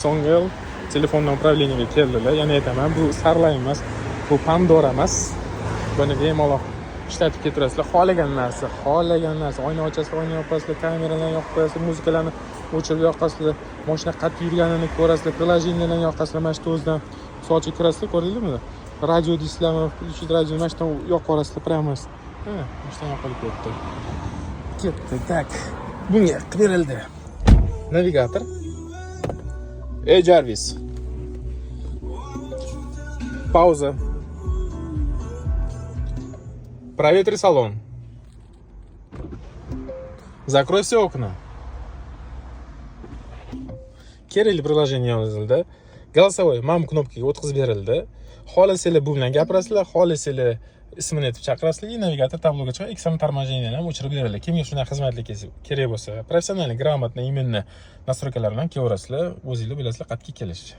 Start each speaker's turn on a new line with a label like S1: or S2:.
S1: So'nggi yil telefondan upravleniyaga keldilar. Yana aytaman, bu Starline emas, bu Pandora emas. Buni bemalol ishlatib keturasizlar. Xohlagan narsa. Oyna ochasizlar, oyna yopasizlar, kameralarni yoqib qo'yasizlar, muzikalarni o'chirib yoqasizlar, mashina qattiq yurganini ko'rasizlar, prilojeniylarni yoqasizlar, mana shu o'zidan sochib kirasizlar, ko'rdingizmi? Radio disklarni, включить radio mana shundan yoqib yuborasizlar, prямо. Ha, mana shundan yoqilib ketdi. Tak. Bunga berildi. Navigator. Ey Jarvis. Пауза. Проветри салон. Закрой все окна. Kerakli приложение yozildi. Голосовой mam knopkaga o'tkazib berildi. Xohlasanglar bu bilan gapirasizlar, xohlasanglar ismini aytib chaqirasizlar, navigator tabloga chiqib, ekran торможениyani ham o'chirib beriladi. Kimga shunday xizmatlik kerak bo'lsa, professional, грамотный, именно настройкаларdan kelaverasizlar, o'zingizlar bilasizlar qat'iy kelish.